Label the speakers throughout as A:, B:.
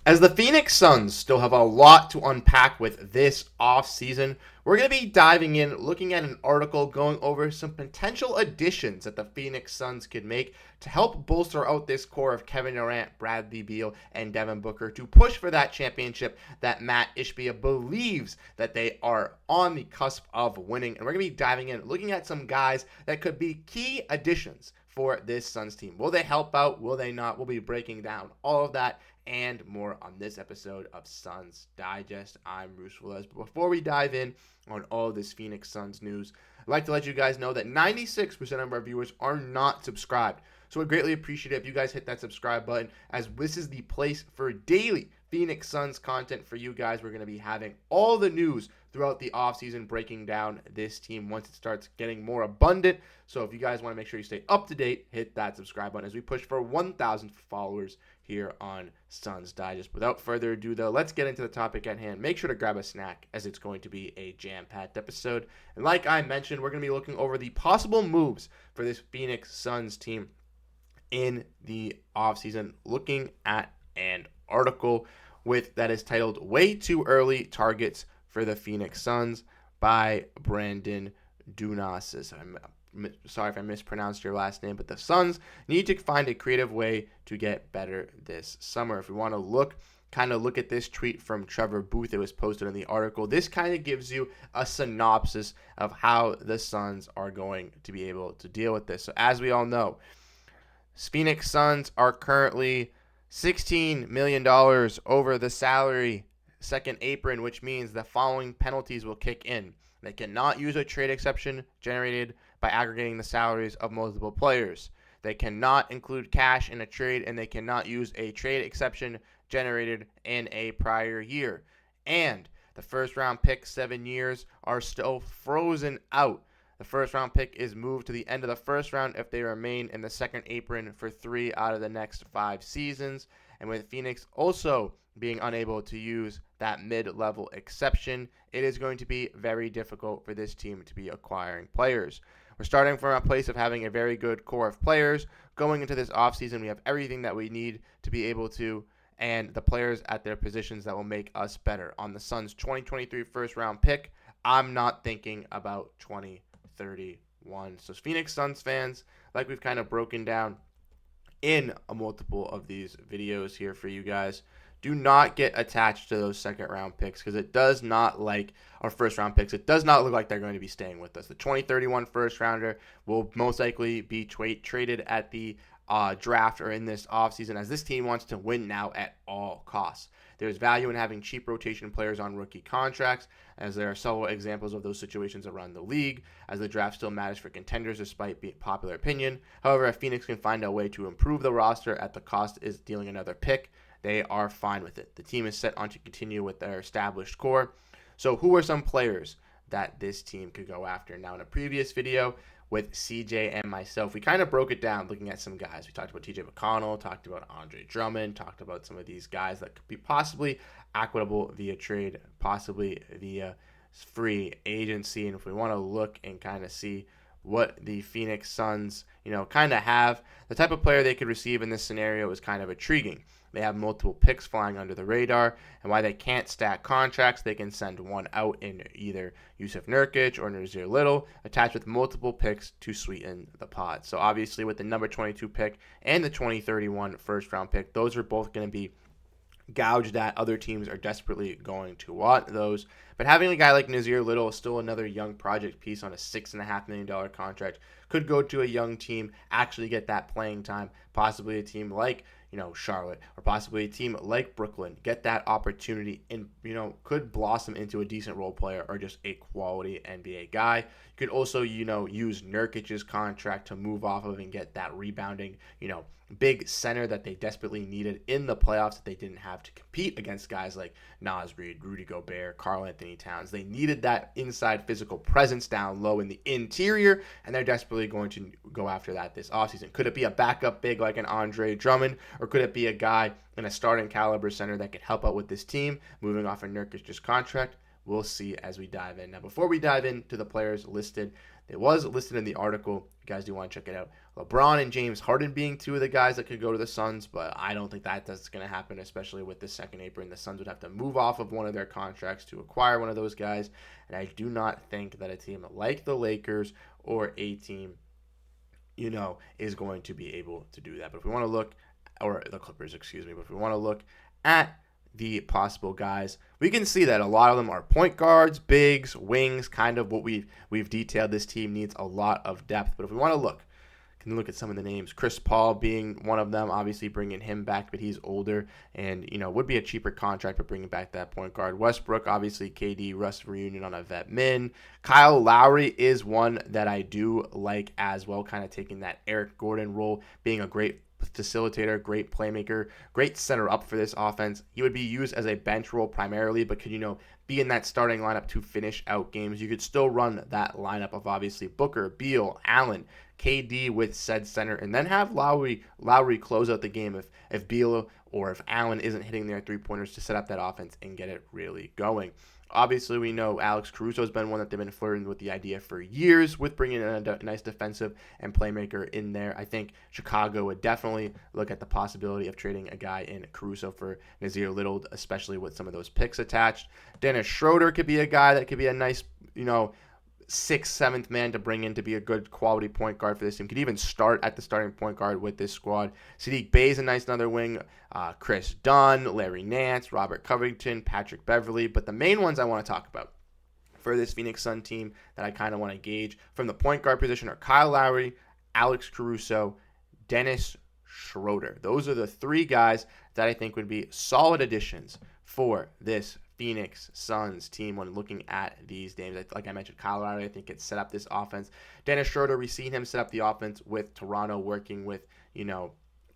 A: As the Phoenix Suns still have a lot to unpack with this offseason, we're going to be diving in, looking at an article going over some potential additions that the Phoenix Suns could make to help bolster out this core of Kevin Durant, Bradley Beal, and Devin Booker to push for that championship that Matt Ishbia believes that they are on the cusp of winning. And we're going to be diving in, looking at some guys that could be key additions for this Suns team. Will they help out? Will they not? We'll be breaking down all of that and more on this episode of Suns Digest. I'm Bruce Veliz. But before we dive in on all this Phoenix Suns news, I'd like to let you guys know that 96% of our viewers are not subscribed. So we'd greatly appreciate it if you guys hit that subscribe button, as this is the place for daily Phoenix Suns content for you guys. We're going to be having all the news throughout the offseason, breaking down this team once it starts getting more abundant. So if you guys want to make sure you stay up to date, hit that subscribe button as we push for 1,000 followers here on Suns Digest. Without further ado, though, let's get into the topic at hand. Make sure to grab a snack, as it's going to be a jam-packed episode. And like I mentioned, we're going to be looking over the possible moves for this Phoenix Suns team in the offseason, looking at an article that is titled "Way Too Early Targets for the Phoenix Suns" by Brandon Dunas. I'm sorry if I mispronounced your last name, but the Suns need to find a creative way to get better this summer. If we want to look at this tweet from Trevor Booth, it was posted in the article. This kind of gives you a synopsis of how the Suns are going to be able to deal with this. So as we all know, Phoenix Suns are currently $16 million over the salary second apron, which means the following penalties will kick in. They cannot use a trade exception generated by aggregating the salaries of multiple players. They cannot include cash in a trade, and they cannot use a trade exception generated in a prior year. And the first round pick 7 years are still frozen out. The first round pick is moved to the end of the first round if they remain in the second apron for 3 out of the next 5 seasons. And with Phoenix also being unable to use that mid-level exception, it is going to be very difficult for this team to be acquiring players. We're starting from a place of having a very good core of players. Going into this offseason, we have everything that we need to be able to, and the players at their positions that will make us better. On the Suns' 2023 first-round pick, I'm not thinking about 2031. So Phoenix Suns fans, like we've kind of broken down in a multiple of these videos here for you guys, do not get attached to those second round picks, because it does not, like our first round picks, it does not look like they're going to be staying with us. The 2031 first rounder will most likely be traded at the draft or in this offseason, as this team wants to win now at all costs. There's value in having cheap rotation players on rookie contracts, as there are several examples of those situations around the league, as the draft still matters for contenders despite popular opinion. However, if Phoenix can find a way to improve the roster at the cost is dealing another pick, they are fine with it. The team is set on to continue with their established core. So who are some players that this team could go after? Now, in a previous video with CJ and myself, we kind of broke it down looking at some guys. We talked about TJ McConnell, talked about Andre Drummond, talked about some of these guys that could be possibly equitable via trade, possibly via free agency. And if we want to look and kind of see what the Phoenix Suns, kind of have, the type of player they could receive in this scenario is kind of intriguing. They have multiple picks flying under the radar, and while they can't stack contracts, they can send one out in either Yusuf Nurkic or Nazir Little, attached with multiple picks to sweeten the pot. So obviously with the number 22 pick and the 2031 first round pick, those are both going to be gouged at. Other teams are desperately going to want those. But having a guy like Nazir Little, still another young project piece on a $6.5 million contract, could go to a young team, actually get that playing time, possibly a team like Charlotte, or possibly a team like Brooklyn, get that opportunity and, could blossom into a decent role player or just a quality NBA guy. You could also, use Nurkic's contract to move off of and get that rebounding, big center that they desperately needed in the playoffs that they didn't have to compete against guys like Naz Reid, Rudy Gobert, Karl Anthony Towns. They needed that inside physical presence down low in the interior, and they're desperately going to go after that this offseason. Could it be a backup big like an Andre Drummond, or could it be a guy in a starting caliber center that could help out with this team, moving off of Nurkic's contract? We'll see as we dive in. Now, before we dive into the players listed, It was listed in the article. You guys do want to check it out. LeBron and James Harden being two of the guys that could go to the Suns, but I don't think that's going to happen, especially with the second apron. The Suns would have to move off of one of their contracts to acquire one of those guys, and I do not think that a team like the Lakers or a team, is going to be able to do that. But if we want to look, or the Clippers, excuse me, but if we want to look at the possible guys, we can see that a lot of them are point guards, bigs, wings, kind of what we've detailed. This team needs a lot of depth. But if we want to look at some of the names. Chris Paul being one of them, obviously bringing him back, but he's older and, would be a cheaper contract, but bringing back that point guard. Westbrook, obviously KD, Russ reunion on a vet min. Kyle Lowry is one that I do like as well, kind of taking that Eric Gordon role, being a great facilitator, great playmaker, great center up for this offense. He would be used as a bench role primarily, but could, be in that starting lineup to finish out games. You could still run that lineup of obviously Booker, Beal, Allen, KD with said center, and then have Lowry close out the game if Beal or if Allen isn't hitting their three-pointers to set up that offense and get it really going. Obviously, we know Alex Caruso has been one that they've been flirting with the idea for years with bringing in a nice defensive and playmaker in there. I think Chicago would definitely look at the possibility of trading a guy in Caruso for Nazir Little, especially with some of those picks attached. Dennis Schroeder could be a guy that could be a nice, sixth, seventh man to bring in to be a good quality point guard for this team. Could even start at the starting point guard with this squad. Sadiq Bey is a nice another wing. Chris Dunn, Larry Nance, Robert Covington, Patrick Beverley. But the main ones I want to talk about for this Phoenix Sun team that I kind of want to gauge from the point guard position are Kyle Lowry, Alex Caruso, Dennis Schroeder. Those are the three guys that I think would be solid additions for this Phoenix Suns team when looking at these names. Like I mentioned, Kyle Lowry, I think, could set up this offense. Dennis Schroeder, we've seen him set up the offense with Toronto, working with,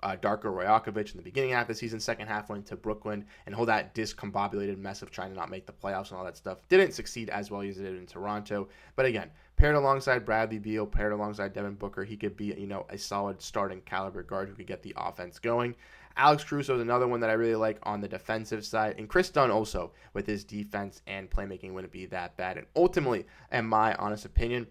A: Darko Rajakovic in the beginning half of the season. Second half went to Brooklyn and hold that discombobulated mess of trying to not make the playoffs and all that stuff. Didn't succeed as well as it did in Toronto. But again, paired alongside Bradley Beal, paired alongside Devin Booker, he could be, a solid starting caliber guard who could get the offense going. Alex Caruso is another one that I really like on the defensive side. And Chris Dunn also, with his defense and playmaking, wouldn't be that bad. And ultimately, in my honest opinion,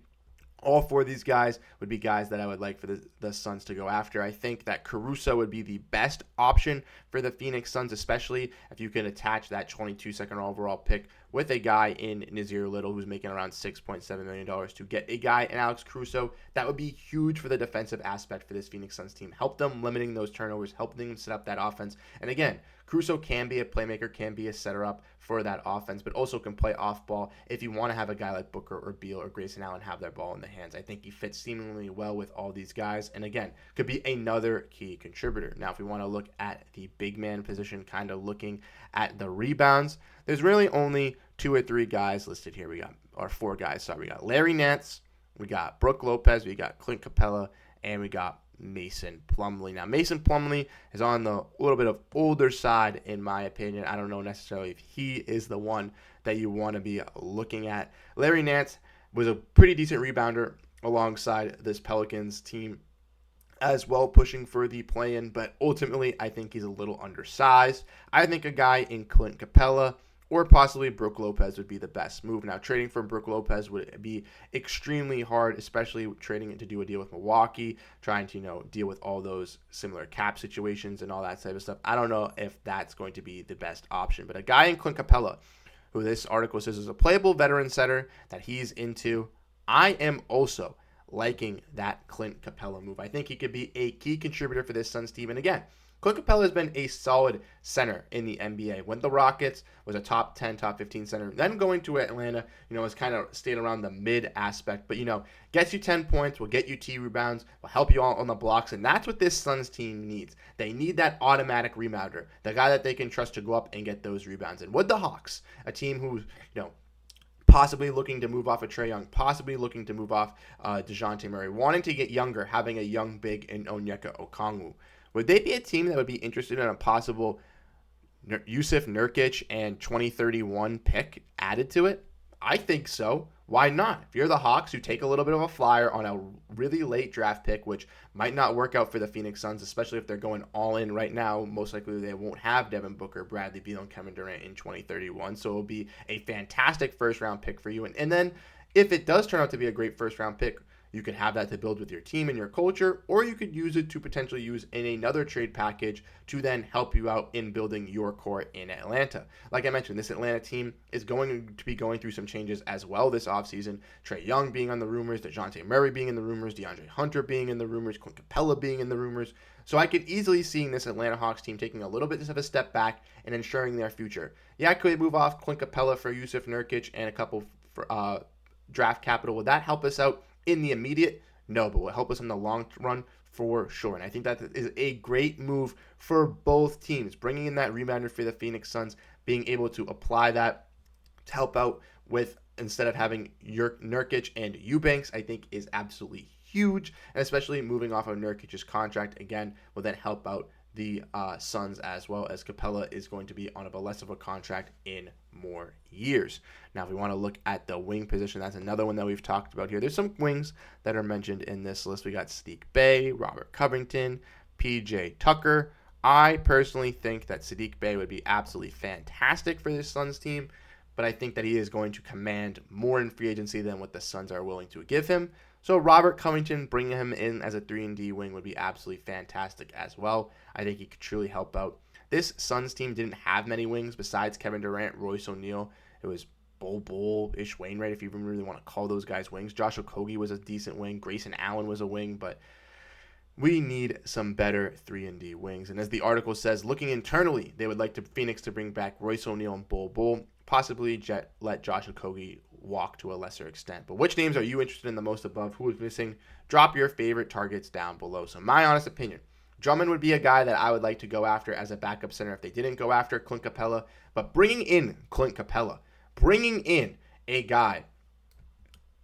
A: all four of these guys would be guys that I would like for the Suns to go after. I think that Caruso would be the best option for the Phoenix Suns, especially if you can attach that 22nd overall pick with a guy in Nazir Little who's making around $6.7 million to get a guy in Alex Caruso. That would be huge for the defensive aspect for this Phoenix Suns team. Help them limiting those turnovers, helping them set up that offense. And again, Caruso can be a playmaker, can be a setter-up for that offense, but also can play off-ball if you want to have a guy like Booker or Beal or Grayson Allen have their ball in the hands. I think he fits seemingly well with all these guys, and again, could be another key contributor. Now, if we want to look at the big man position, kind of looking at the rebounds, there's really only two or three guys listed here. We got Larry Nance, we got Brook Lopez, we got Clint Capella, and we got Mason Plumlee. Now, Mason Plumlee is on the little bit of older side, in my opinion. I don't know necessarily if he is the one that you want to be looking at. Larry Nance was a pretty decent rebounder alongside this Pelicans team as well, pushing for the play-in, but ultimately, I think he's a little undersized. I think a guy in Clint Capella or possibly Brook Lopez would be the best move. Now, trading for Brook Lopez would be extremely hard, especially trading it to do a deal with Milwaukee, trying to, deal with all those similar cap situations and all that type of stuff. I don't know if that's going to be the best option. But a guy in Clint Capella, who this article says is a playable veteran setter that he's into, I am also liking that Clint Capella move. I think he could be a key contributor for this Suns team. And again, Clint Capella has been a solid center in the NBA. Went the Rockets, was a top 10, top 15 center. Then going to Atlanta, has kind of stayed around the mid aspect. But, gets you 10 points, will get you T rebounds, will help you all on the blocks. And that's what this Suns team needs. They need that automatic rebounder, the guy that they can trust to go up and get those rebounds. And with the Hawks, a team who's, possibly looking to move off of Trae Young, possibly looking to move off DeJounte Murray, wanting to get younger, having a young big in Onyeka Okongwu. Would they be a team that would be interested in a possible Yusuf Nurkic and 2031 pick added to it? I think so. Why not? If you're the Hawks, who take a little bit of a flyer on a really late draft pick, which might not work out for the Phoenix Suns, especially if they're going all in right now. Most likely they won't have Devin Booker, Bradley Beal, and Kevin Durant in 2031. So it'll be a fantastic first-round pick for you. And then If it does turn out to be a great first round pick, you could have that to build with your team and your culture, or you could use it to potentially use in another trade package to then help you out in building your core in Atlanta. Like I mentioned, this Atlanta team is going to be going through some changes as well this offseason. Trae Young being on the rumors, DeJounte Murray being in the rumors, DeAndre Hunter being in the rumors, Clint Capella being in the rumors. So I could easily see this Atlanta Hawks team taking a little bit of a step back and ensuring their future. Yeah, I could move off Clint Capella for Yusuf Nurkic and a couple for, draft capital. Would that help us out in the immediate? No, but will help us in the long run for sure. And I think that is a great move for both teams. Bringing in that rebounder for the Phoenix Suns, being able to apply that to help out with, instead of having Nurkic and Eubanks, I think is absolutely huge. And especially moving off of Nurkic's contract again will then help out the Suns, as well as Capella is going to be on a less of a contract in more years. Now, if we want to look at the wing position, that's another one that we've talked about here. There's some wings that are mentioned in this list. We got Saddiq Bey, Robert Covington, PJ Tucker. I personally think that Saddiq Bey would be absolutely fantastic for this Suns team, but I think that he is going to command more in free agency than what the Suns are willing to give him. So Robert Covington, bringing him in as a 3-and-D wing would be absolutely fantastic as well. I think he could truly help out. This Suns team didn't have many wings besides Kevin Durant, Royce O'Neal. It was Bol Ish Wainwright, if you even really want to call those guys wings. Josh Okogie was a decent wing. Grayson Allen was a wing, but we need some better 3-and-D wings. And as the article says, looking internally, they would like Phoenix to bring back Royce O'Neal and Bol, possibly let Josh Okogie walk to a lesser extent. But which names are you interested in the most above? Who is missing? Drop your favorite targets down below. So my honest opinion, Drummond would be a guy that I would like to go after as a backup center if they didn't go after Clint Capella. But bringing in Clint Capella, bringing in a guy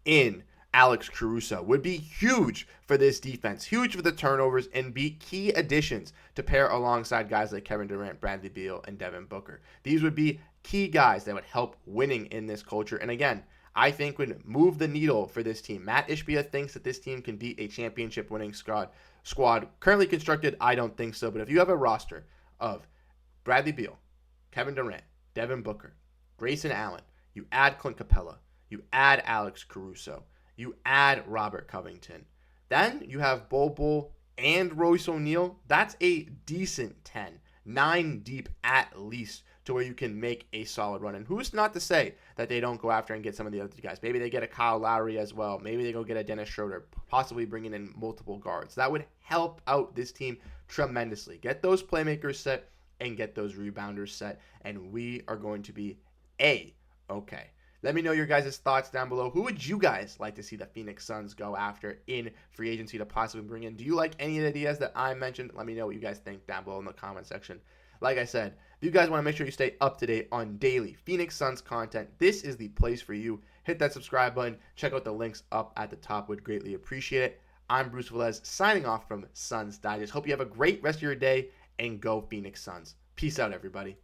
A: in Alex Caruso would be huge for this defense, huge for the turnovers, and be key additions to pair alongside guys like Kevin Durant, Bradley Beal, and Devin Booker. These would be key guys that would help winning in this culture. And again, I think would move the needle for this team. Matt Ishbia thinks that this team can be a championship winning squad. Currently constructed, I don't think so. But if you have a roster of Bradley Beal, Kevin Durant, Devin Booker, Grayson Allen, you add Clint Capella, you add Alex Caruso, you add Robert Covington, then you have Bol and Royce O'Neal. That's a decent 10, 9 deep at least, to where you can make a solid run. And who's not to say that they don't go after and get some of the other guys? Maybe they get a Kyle Lowry as well. Maybe they go get a Dennis Schroeder, possibly bringing in multiple guards. That would help out this team tremendously. Get those playmakers set and get those rebounders set, and we are going to be okay. Let me know your guys' thoughts down below. Who would you guys like to see the Phoenix Suns go after in free agency to possibly bring in? Do you like any of the ideas that I mentioned? Let me know what you guys think down below in the comment section. Like I said, if you guys want to make sure you stay up to date on daily Phoenix Suns content, this is the place for you. Hit that subscribe button. Check out the links up at the top. Would greatly appreciate it. I'm Bruce Velez, signing off from Suns Digest. Hope you have a great rest of your day, and go Phoenix Suns. Peace out, everybody.